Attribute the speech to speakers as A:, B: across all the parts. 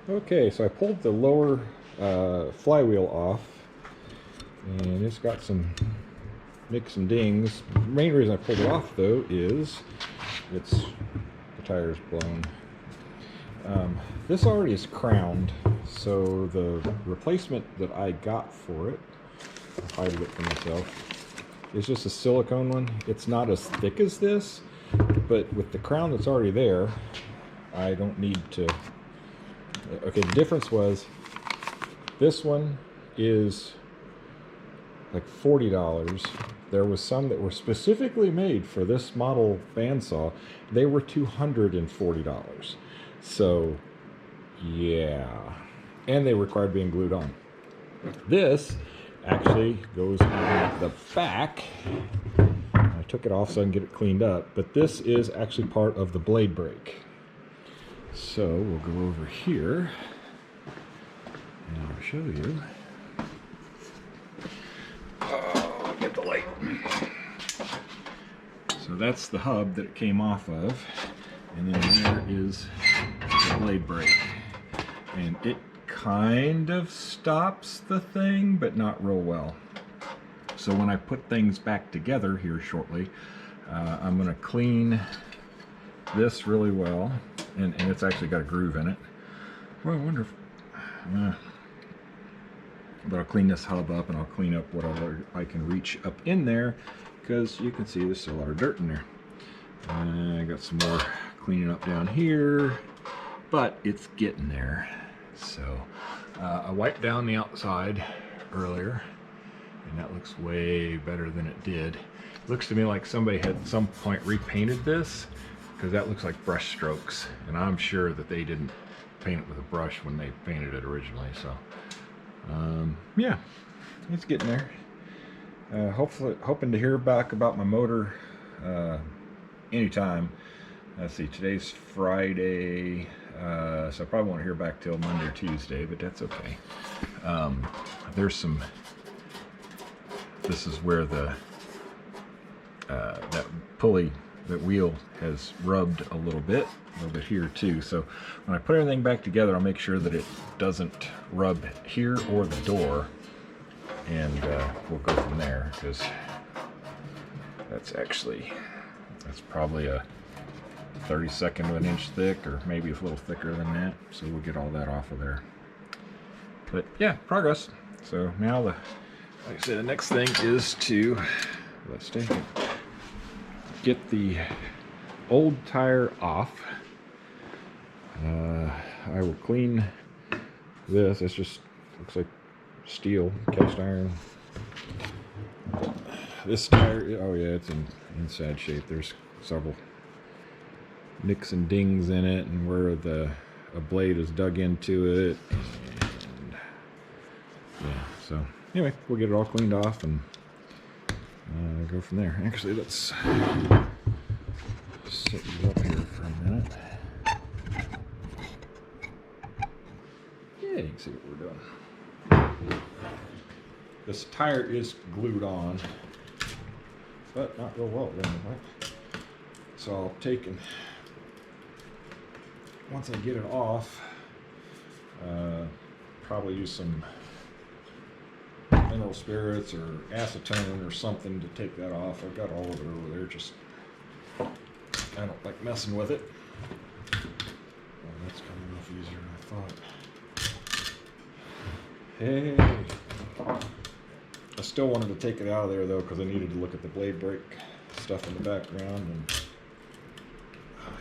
A: Okay, so I pulled the lower flywheel off, and it's got some nicks and dings. The main reason I pulled it off, though, is the tire's blown. This already is crowned, so the replacement that I got for it, I'll hide it for myself, is just a silicone one. It's not as thick as this, but with the crown that's already there, I don't need to. Okay, the difference was this one is like $40. There was some that were specifically made for this model bandsaw. They were $240. So yeah, and they required being glued on. This actually goes on the back. I took it off so I can get it cleaned up, but this is actually part of the blade brake. So we'll go over here and I'll show you. Oh, I'll get the light. So that's the hub that it came off of, and then there is the blade brake. And it kind of stops the thing, but not real well. So when I put things back together here shortly, I'm going to clean this really well. And it's actually got a groove in it. Well, I wonder if... but I'll clean this hub up, and I'll clean up whatever I can reach up in there, because you can see there's still a lot of dirt in there. I got some more cleaning up down here, but it's getting there. So I wiped down the outside earlier, and that looks way better than it did. It looks to me like somebody had at some point repainted this, because that looks like brush strokes, and I'm sure that they didn't paint it with a brush when they painted it originally. So yeah, it's getting there. Hopefully, hoping to hear back about my motor anytime. Let's see, today's Friday, so I probably won't hear back till Monday or Tuesday, but that's okay. There's some, this is where the that pulley, that wheel has rubbed a little bit here too. So when I put everything back together, I'll make sure that it doesn't rub here or the door, and we'll go from there, because that's probably a 32nd of an inch thick, or maybe a little thicker than that. So we'll get all that off of there. But yeah, progress. So now like I said, the next thing is to, let's take it, get the old tire off. I will clean this. It's just looks like steel, cast iron. This tire, oh yeah, it's in sad shape. There's several nicks and dings in it, and where a blade is dug into it. And yeah, so anyway, we'll get it all cleaned off and go from there. Actually, let's set you up here for a minute. Yeah, you can see what we're doing. This tire is glued on, but not real well anyway. So I'll take and, once I get it off, probably use some mineral spirits or acetone or something to take that off. I've got all of it over there, just I don't like messing with it. Oh, that's coming off easier than I thought. Hey, I still wanted to take it out of there though, because I needed to look at the blade brake stuff in the background. And oh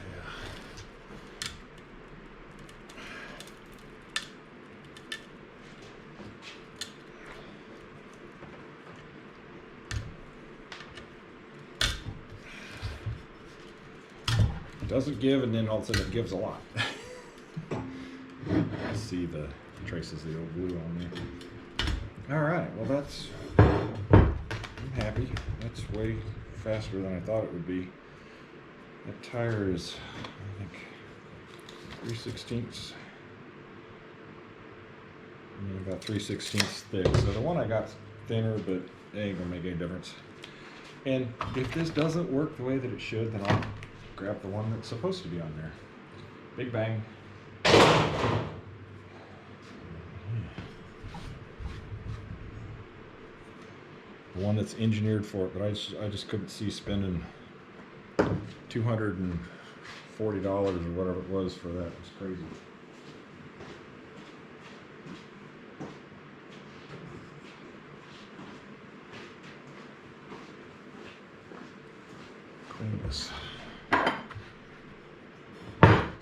A: yeah, it doesn't give, and then all of a sudden it gives a lot. I see the traces of the old glue on there. Alright, well I'm happy. That's way faster than I thought it would be. That tire is, I think, 3/16, about 3/16 thick. So the one I got thinner, but it ain't gonna make any difference. And if this doesn't work the way that it should, then I'll grab the one that's supposed to be on there. Big bang. the one that's engineered for it, but I just couldn't see spending $240 or whatever it was for that. It was crazy. Clean this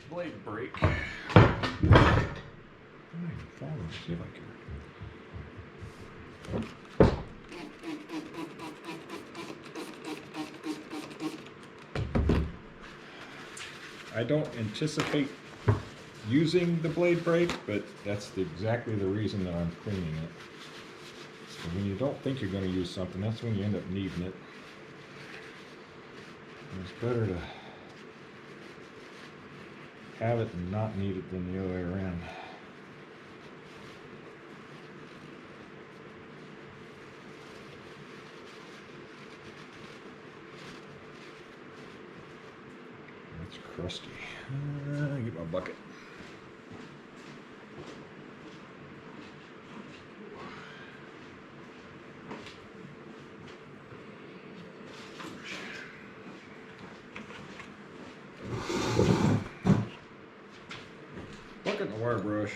A: blade brake. See if I can. I don't anticipate using the blade brake, but that's exactly the reason that I'm cleaning it. So when you don't think you're going to use something, that's when you end up needing it. It's better to have it and not need it than the other way around. It's crusty. Get my bucket. Bucket and a wire brush.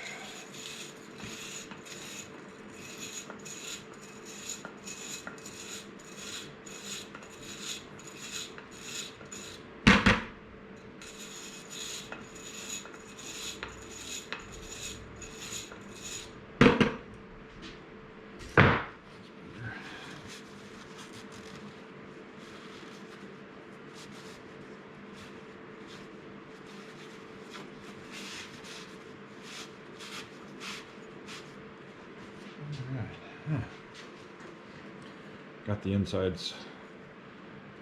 A: Got the insides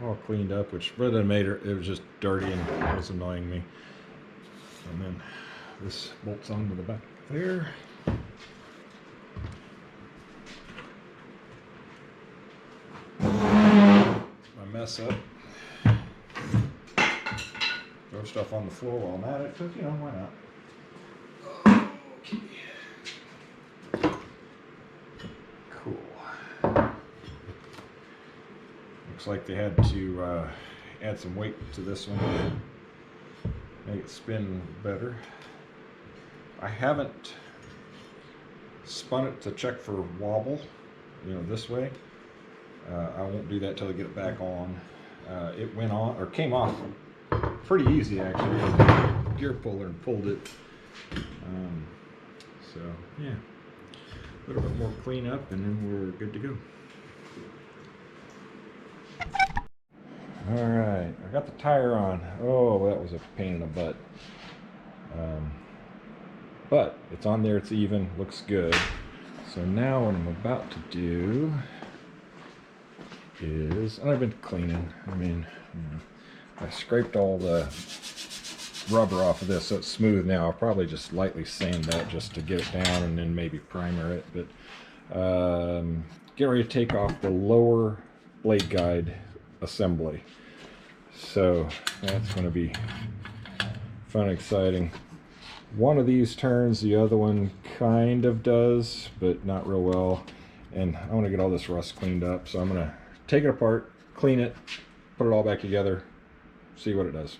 A: all cleaned up, which rather than made it was just dirty and it was annoying me. And then this bolts onto the back there. I mess up. Throw stuff on the floor while I'm at it, because, you know, why not? Okay. Looks like they had to add some weight to this one, make it spin better. I haven't spun it to check for wobble, you know, this way. I won't do that till I get it back on. It went on, or came off pretty easy actually. Gear puller and pulled it. So yeah, a little bit more cleanup and then we're good to go. Alright, I got the tire on. Oh, that was a pain in the butt. But it's on there, it's even, looks good. So now what I'm about to do is, and I've been cleaning, I mean, I scraped all the rubber off of this so it's smooth now. I'll probably just lightly sand that just to get it down and then maybe primer it. But get ready to take off the lower blade guide assembly. So that's going to be fun, exciting. One of these turns, the other one kind of does, but not real well. And I want to get all this rust cleaned up, so I'm going to take it apart, clean it, put it all back together, see what it does.